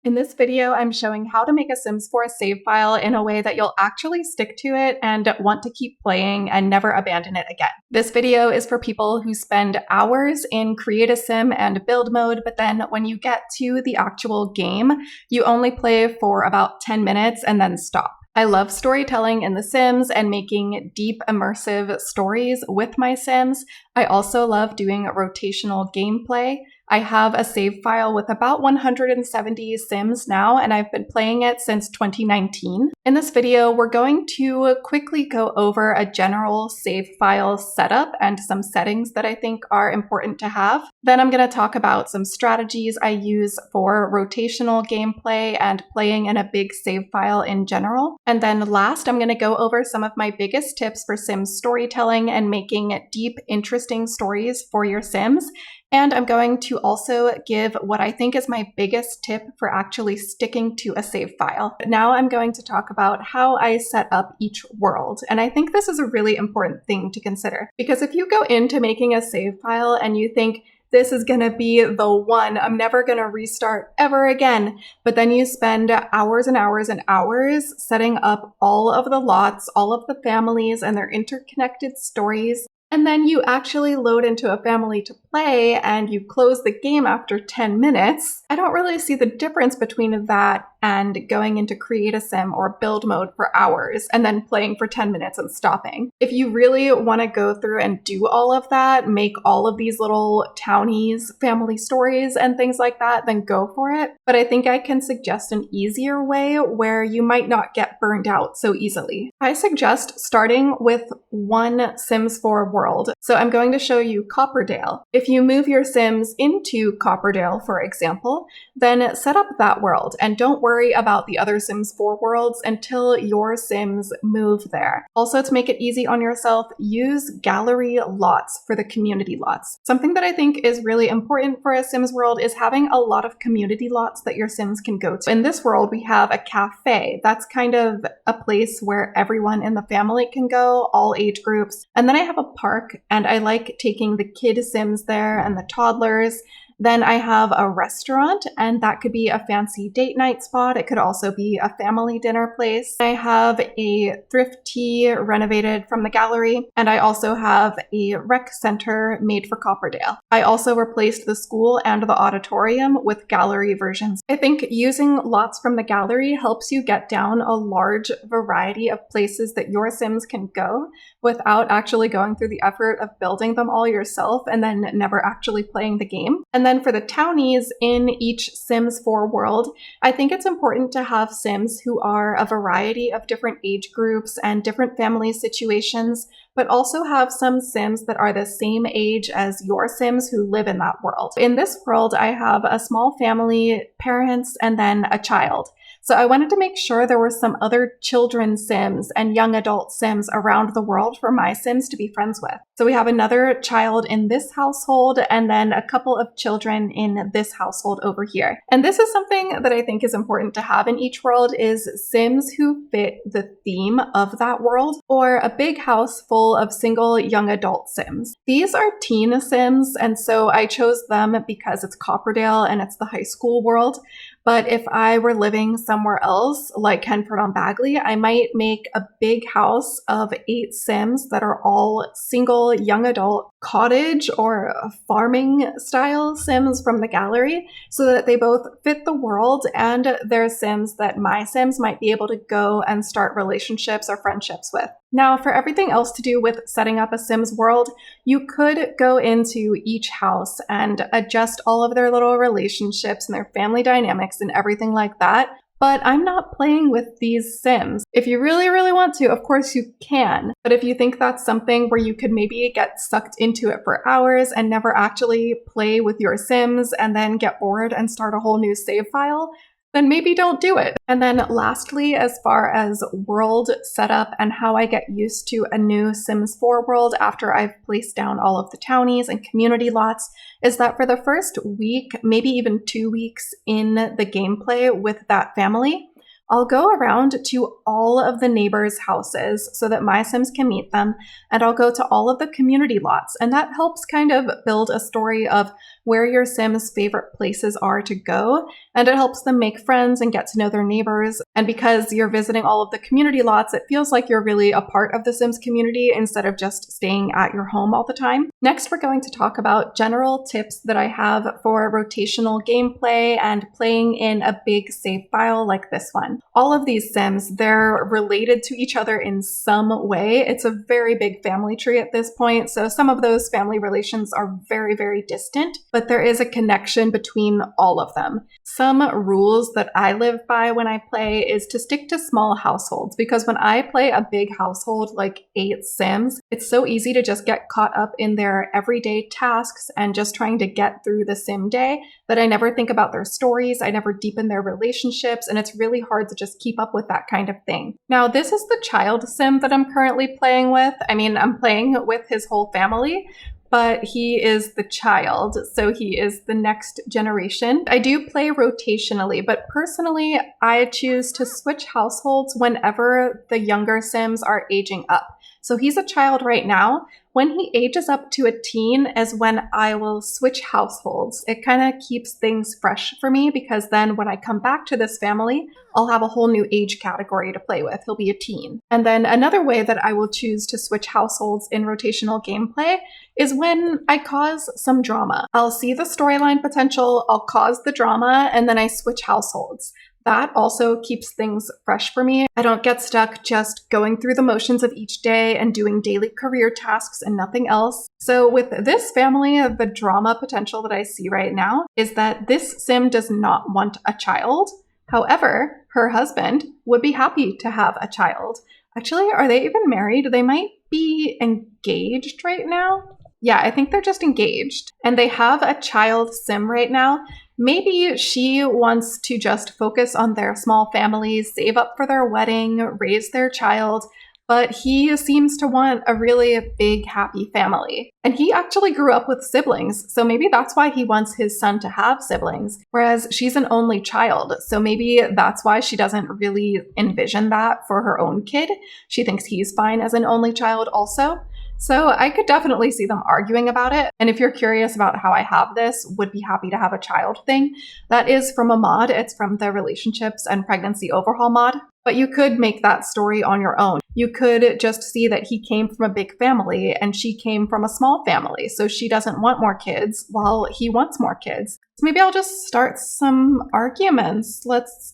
In this video, I'm showing how to make a Sims 4 save file in a way that you'll actually stick to it and want to keep playing and never abandon it again. This video is for people who spend hours in create a sim and build mode, but then when you get to the actual game, you only play for about 10 minutes and then stop. I love storytelling in The Sims and making deep, immersive stories with my Sims. I also love doing rotational gameplay. I have a save file with about 170 Sims now, and I've been playing it since 2019. In this video, we're going to quickly go over a general save file setup and some settings that I think are important to have. Then I'm going to talk about some strategies I use for rotational gameplay and playing in a big save file in general. And then last, I'm going to go over some of my biggest tips for Sims storytelling and making deep, interesting stories for your Sims. And I'm going to also give what I think is my biggest tip for actually sticking to a save file. Now I'm going to talk about how I set up each world. And I think this is a really important thing to consider, because if you go into making a save file and you think, this is going to be the one, I'm never going to restart ever again. But then you spend hours and hours and hours setting up all of the lots, all of the families and their interconnected stories. And then you actually load into a family to play and you close the game after 10 minutes. I don't really see the difference between that and going into create a sim or build mode for hours and then playing for 10 minutes and stopping. If you really want to go through and do all of that, make all of these little townies, family stories and things like that, then go for it. But I think I can suggest an easier way where you might not get burned out so easily. I suggest starting with one Sims 4 world. So I'm going to show you Copperdale. If you move your Sims into Copperdale, for example, then set up that world and don't worry about the other Sims 4 worlds until your Sims move there. Also, to make it easy on yourself, use gallery lots for the community lots. Something that I think is really important for a Sims world is having a lot of community lots that your Sims can go to. In this world, we have a cafe. That's kind of a place where everyone in the family can go, all age groups. And then I have a park, and I like taking the kid Sims there and the toddlers. Then I have a restaurant, and that could be a fancy date night spot. It could also be a family dinner place. I have a thrifty renovated from the gallery, and I also have a rec center made for Copperdale. I also replaced the school and the auditorium with gallery versions. I think using lots from the gallery helps you get down a large variety of places that your Sims can go without actually going through the effort of building them all yourself and then never actually playing the game. And then for the townies in each Sims 4 world, I think it's important to have Sims who are a variety of different age groups and different family situations, but also have some Sims that are the same age as your Sims who live in that world. In this world, I have a small family, parents, and then a child. So I wanted to make sure there were some other children Sims and young adult Sims around the world for my Sims to be friends with. So we have another child in this household and then a couple of children in this household over here. And this is something that I think is important to have in each world is Sims who fit the theme of that world, or a big house full of single young adult Sims. These are teen Sims, and so I chose them because it's Copperdale and it's the high school world. But if I were living somewhere else, like Henford on Bagley, I might make a big house of 8 Sims that are all single young adult cottage or farming style Sims from the gallery so that they both fit the world and they're Sims that my Sims might be able to go and start relationships or friendships with. Now, for everything else to do with setting up a Sims world, you could go into each house and adjust all of their little relationships and their family dynamics and everything like that. But I'm not playing with these Sims. If you really, really want to, of course you can. But if you think that's something where you could maybe get sucked into it for hours and never actually play with your Sims and then get bored and start a whole new save file, then maybe don't do it. And then lastly, as far as world setup and how I get used to a new Sims 4 world after I've placed down all of the townies and community lots, is that for the first week, maybe even 2 weeks in the gameplay with that family, I'll go around to all of the neighbors' houses so that my Sims can meet them, and I'll go to all of the community lots, and that helps kind of build a story of where your Sims' favorite places are to go, and it helps them make friends and get to know their neighbors. And because you're visiting all of the community lots, it feels like you're really a part of the Sims community instead of just staying at your home all the time. Next, we're going to talk about general tips that I have for rotational gameplay and playing in a big save file like this one. All of these Sims, they're related to each other in some way. It's a very big family tree at this point, so some of those family relations are very, very distant, but there is a connection between all of them. Some rules that I live by when I play is to stick to small households, because when I play a big household like 8 Sims, it's so easy to just get caught up in their everyday tasks and just trying to get through the Sim day that I never think about their stories, I never deepen their relationships, and it's really hard to just keep up with that kind of thing. Now, this is the child Sim that I'm currently playing with. I mean, I'm playing with his whole family, but he is the child, so he is the next generation. I do play rotationally, but personally, I choose to switch households whenever the younger Sims are aging up. So he's a child right now. When he ages up to a teen is when I will switch households. It kind of keeps things fresh for me, because then when I come back to this family, I'll have a whole new age category to play with. He'll be a teen. And then another way that I will choose to switch households in rotational gameplay is when I cause some drama. I'll see the storyline potential, I'll cause the drama, and then I switch households. That also keeps things fresh for me. I don't get stuck just going through the motions of each day and doing daily career tasks and nothing else. So with this family, the drama potential that I see right now is that this Sim does not want a child. However, her husband would be happy to have a child. Actually, are they even married? They might be engaged right now. Yeah, I think they're just engaged. And they have a child Sim right now. Maybe she wants to just focus on their small family, save up for their wedding, raise their child, but he seems to want a really big, happy family. And he actually grew up with siblings, so maybe that's why he wants his son to have siblings, whereas she's an only child, so maybe that's why she doesn't really envision that for her own kid. She thinks he's fine as an only child also. So I could definitely see them arguing about it. And if you're curious about how I have this, would be happy to have a child thing, that is from a mod. It's from the Relationships and Pregnancy Overhaul mod. But you could make that story on your own. You could just see that he came from a big family and she came from a small family. So she doesn't want more kids while he wants more kids. So maybe I'll just start some arguments. Let's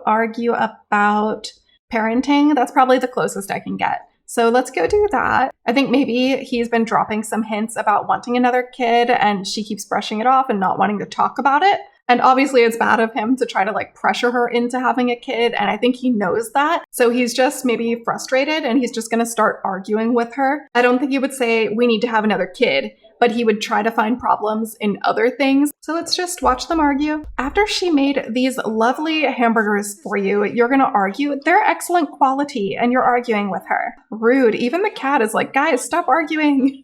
argue about parenting. That's probably the closest I can get. So let's go do that. I think maybe he's been dropping some hints about wanting another kid and she keeps brushing it off and not wanting to talk about it. And obviously it's bad of him to try to pressure her into having a kid. And I think he knows that. So he's just maybe frustrated and he's just going to start arguing with her. I don't think he would say, we need to have another kid, but he would try to find problems in other things. So let's just watch them argue. After she made these lovely hamburgers for you, you're going to argue. They're excellent quality and you're arguing with her. Rude. Even the cat is like, guys, stop arguing.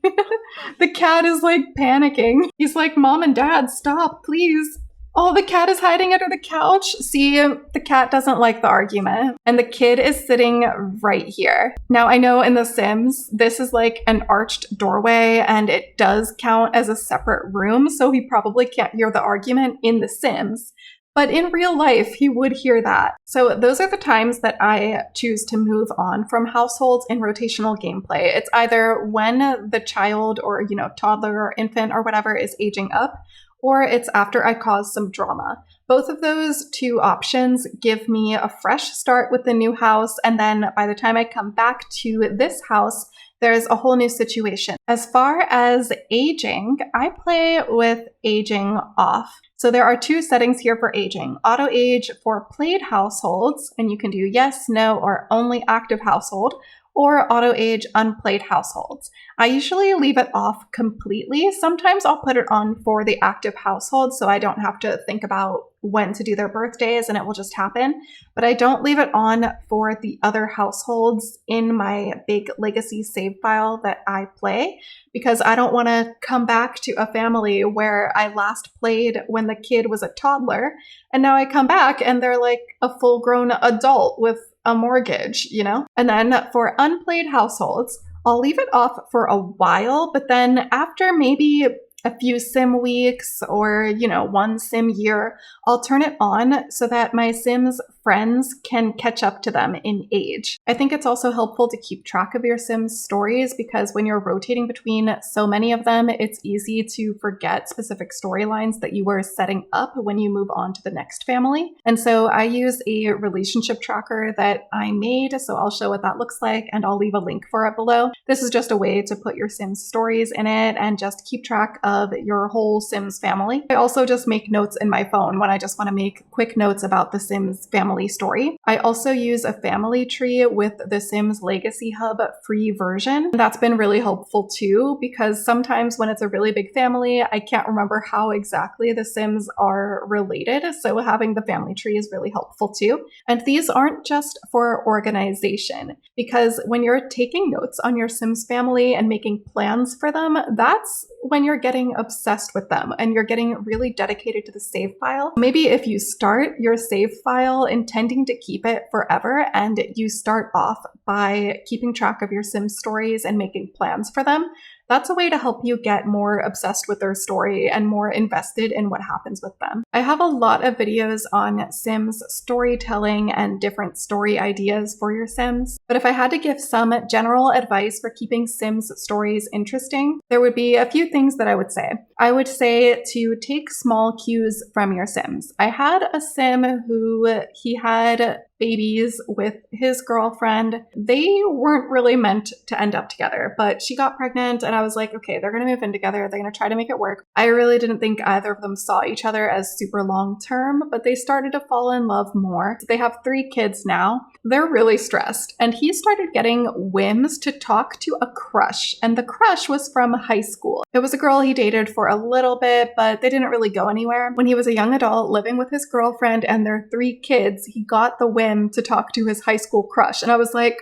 The cat is panicking. He's like, Mom and Dad, stop, please. Oh, the cat is hiding under the couch. See, the cat doesn't like the argument. And the kid is sitting right here. Now, I know in The Sims, this is an arched doorway and it does count as a separate room. So he probably can't hear the argument in The Sims. But in real life, he would hear that. So those are the times that I choose to move on from households in rotational gameplay. It's either when the child or, toddler or infant or whatever is aging up, or it's after I cause some drama. Both of those two options give me a fresh start with the new house, and then by the time I come back to this house, there's a whole new situation. As far as aging, I play with aging off. So there are 2 settings here for aging. Auto age for played households, and you can do yes, no, or only active household, or auto age unplayed households. I usually leave it off completely. Sometimes I'll put it on for the active household so I don't have to think about when to do their birthdays and it will just happen. But I don't leave it on for the other households in my big legacy save file that I play, because I don't want to come back to a family where I last played when the kid was a toddler and now I come back and they're a full-grown adult with a mortgage, And then for unplayed households, I'll leave it off for a while, but then after maybe a few sim weeks or, one sim year, I'll turn it on so that my Sims friends can catch up to them in age. I think it's also helpful to keep track of your Sims stories because when you're rotating between so many of them, it's easy to forget specific storylines that you were setting up when you move on to the next family. And so I use a relationship tracker that I made, so I'll show what that looks like and I'll leave a link for it below. This is just a way to put your Sims stories in it and just keep track of your whole Sims family. I also just make notes in my phone when I just want to make quick notes about the Sims family story. I also use a family tree with the Sims Legacy Hub free version. That's been really helpful too, because sometimes when it's a really big family, I can't remember how exactly the Sims are related. So having the family tree is really helpful too. And these aren't just for organization, because when you're taking notes on your Sims family and making plans for them, that's when you're getting obsessed with them and you're getting really dedicated to the save file. Maybe if you start your save file intending to keep it forever and you start off by keeping track of your Sims stories and making plans for them, that's a way to help you get more obsessed with their story and more invested in what happens with them. I have a lot of videos on Sims storytelling and different story ideas for your Sims, but if I had to give some general advice for keeping Sims stories interesting, there would be a few things that I would say. I would say to take small cues from your Sims. I had a Sim who he had babies with his girlfriend. They weren't really meant to end up together, but she got pregnant and I was like, okay, they're going to move in together. They're going to try to make it work. I really didn't think either of them saw each other as super long term, but they started to fall in love more. They have 3 kids now. They're really stressed. And he started getting whims to talk to a crush. And the crush was from high school. It was a girl he dated for a little bit, but they didn't really go anywhere. When he was a young adult living with his girlfriend and their 3 kids, he got the whim to talk to his high school crush. And I was like,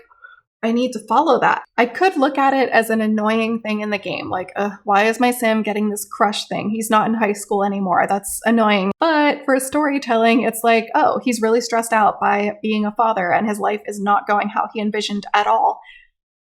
I need to follow that. I could look at it as an annoying thing in the game, like, why is my Sim getting this crush thing? He's not in high school anymore. That's annoying. But for storytelling, it's like, oh, he's really stressed out by being a father and his life is not going how he envisioned at all.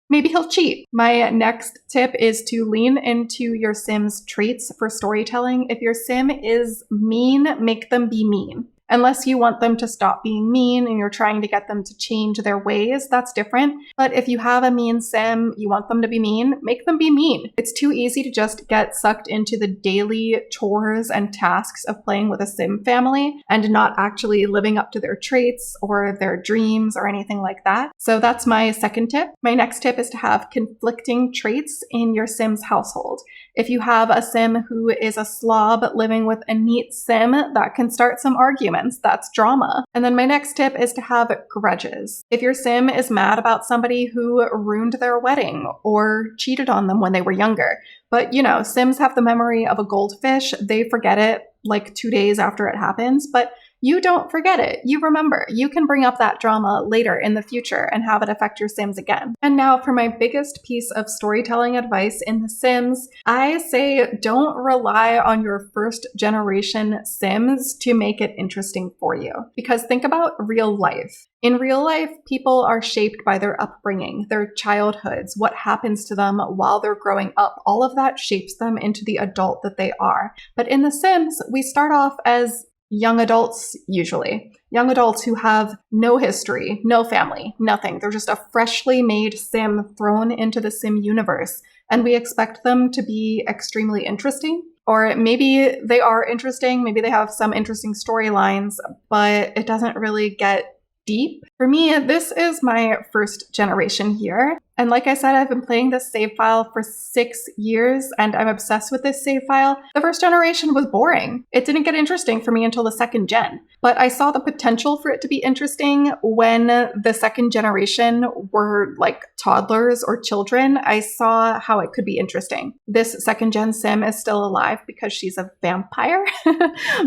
Maybe he'll cheat. My next tip is to lean into your Sim's traits for storytelling. If your Sim is mean, make them be mean. Unless you want them to stop being mean and you're trying to get them to change their ways, that's different. But if you have a mean Sim, you want them to be mean, make them be mean. It's too easy to just get sucked into the daily chores and tasks of playing with a Sim family and not actually living up to their traits or their dreams or anything like that. So that's my second tip. My next tip is to have conflicting traits in your Sim's household. If you have a Sim who is a slob living with a neat Sim, that can start some arguments. That's drama. And then my next tip is to have grudges. If your Sim is mad about somebody who ruined their wedding or cheated on them when they were younger, but Sims have the memory of a goldfish. They forget it like 2 days after it happens, but you don't forget it. You remember. You can bring up that drama later in the future and have it affect your Sims again. And now for my biggest piece of storytelling advice in The Sims, I say don't rely on your first generation Sims to make it interesting for you. Because think about real life. In real life, people are shaped by their upbringing, their childhoods, what happens to them while they're growing up. All of that shapes them into the adult that they are. But in The Sims, we start off as young adults, usually. Young adults who have no history, no family, nothing. They're just a freshly made Sim thrown into the Sim universe. And we expect them to be extremely interesting. Or maybe they are interesting, maybe they have some interesting storylines, but it doesn't really get deep. For me, this is my first generation here. And like I said, I've been playing this save file for 6 years and I'm obsessed with this save file. The first generation was boring. It didn't get interesting for me until the second gen. But I saw the potential for it to be interesting when the second generation were like toddlers or children. I saw how it could be interesting. This second gen Sim is still alive because she's a vampire,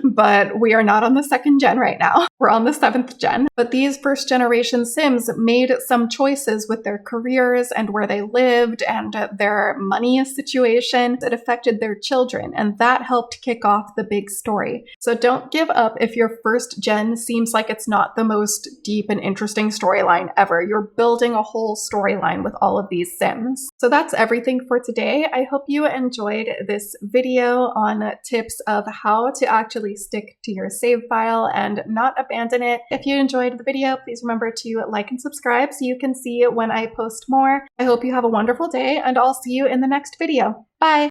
but we are not on the second gen right now. We're on the 7th gen. But these first generation Sims made some choices with their careers characters and where they lived and their money situation. It affected their children, and that helped kick off the big story. So don't give up if your first gen seems like it's not the most deep and interesting storyline ever. You're building a whole storyline with all of these Sims. So that's everything for today. I hope you enjoyed this video on tips of how to actually stick to your save file and not abandon it. If you enjoyed the video, please remember to like and subscribe so you can see when I post more. I hope you have a wonderful day, and I'll see you in the next video. Bye!